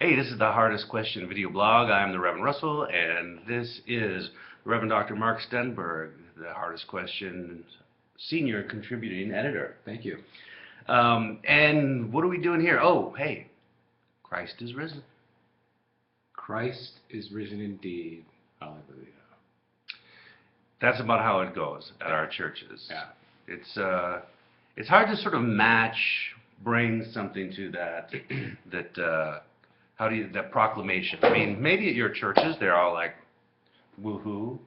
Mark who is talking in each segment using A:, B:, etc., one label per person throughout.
A: Hey, this is the Hardest Question video blog. I'm the Reverend Russell, and this is Reverend Dr. Mark Stenberg, the Hardest Question senior contributing editor.
B: Thank you.
A: And what are we doing here? Oh, hey, Christ is risen.
B: Christ is risen indeed. Hallelujah.
A: That's about how it goes at our churches.
B: Yeah.
A: It's hard to sort of bring something to that, that proclamation. I mean, maybe at your churches they're all like, woohoo,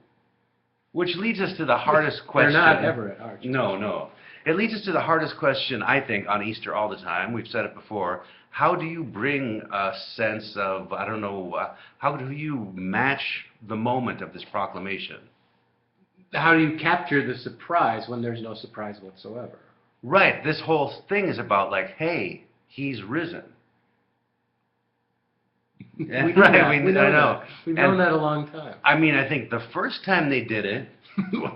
A: which leads us to the hardest question.
B: They're not ever at our church.
A: No. It leads us to the hardest question, I think, on Easter all the time. We've said it before. How do you bring a sense of, I don't know, how do you match the moment of this proclamation?
B: How do you capture the surprise when there's no surprise whatsoever?
A: Right. This whole thing is about like, hey, he's risen.
B: We know that. We've known that a long time.
A: I mean, I think the first time they did it.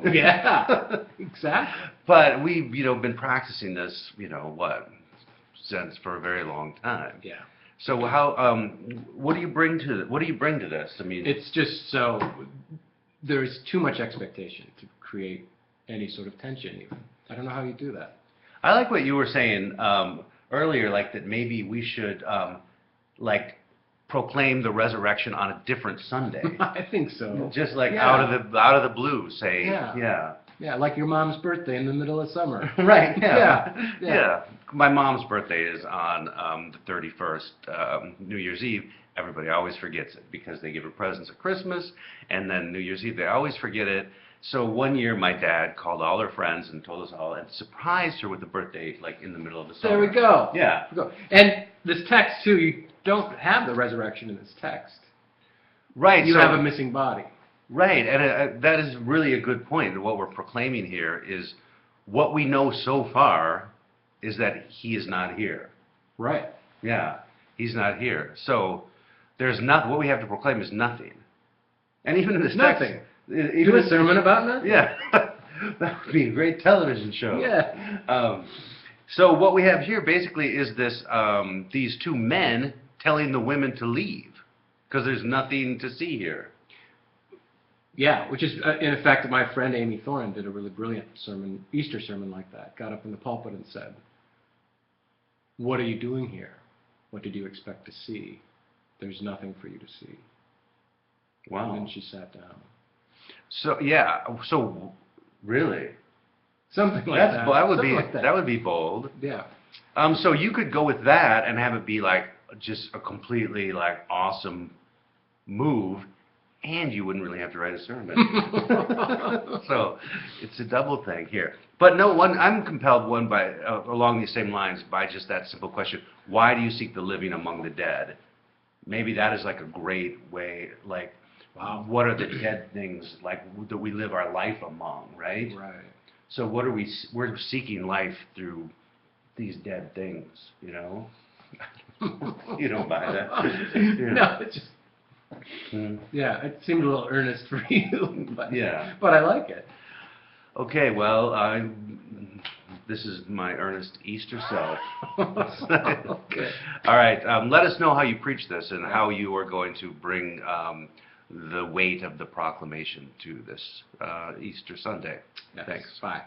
B: Yeah, exactly.
A: But we've, been practicing this, since for a very long time.
B: Yeah.
A: So what do you bring to this? I mean,
B: it's just so there's too much expectation to create any sort of tension even. I don't know how you do that.
A: I like what you were saying earlier, like that maybe we should proclaim the resurrection on a different Sunday.
B: I think so.
A: Just like out of the blue, say,
B: Yeah, like your mom's birthday in the middle of summer.
A: Right.
B: Yeah.
A: My mom's birthday is on the 31st, New Year's Eve. Everybody always forgets it because they give her presents at Christmas, and then New Year's Eve they always forget it. So one year my dad called all her friends and told us all and surprised her with the birthday like in the middle of the summer.
B: There we go.
A: Yeah.
B: And this text too, you don't have the resurrection in this text.
A: Right.
B: You have a missing body.
A: Right, and that is really a good point. What we're proclaiming here is what we know so far is that he is not here.
B: Right.
A: Yeah, he's not here. So there's not. What we have to proclaim is nothing. And even in this
B: nothing.
A: Text,
B: do a sermon about nothing?
A: Yeah, that would be a great television show.
B: Yeah.
A: So what we have here basically is this: these two men telling the women to leave because there's nothing to see here.
B: Yeah, which is, in effect, my friend Amy Thorin did a really brilliant sermon, Easter sermon like that. Got up in the pulpit and said, "What are you doing here? What did you expect to see? There's nothing for you to see."
A: Wow.
B: And then she sat down.
A: So really,
B: something like that.
A: That would be bold.
B: Yeah.
A: So you could go with that and have it be like just a completely like awesome move. And you wouldn't really have to write a sermon. So it's a double thing here. But no, I'm compelled by along these same lines by just that simple question: why do you seek the living among the dead? Maybe that is like a great way. Like, wow, what are the dead things like that we live our life among? Right.
B: Right.
A: So what are we? We're seeking life through these dead things. You don't buy that.
B: No, it's just. Yeah, it seemed a little earnest for you, but I like it.
A: Okay, well, this is my earnest Easter self.
B: Okay.
A: All right, let us know how you preach this and how you are going to bring the weight of the proclamation to this Easter Sunday.
B: Yes.
A: Thanks.
B: Bye.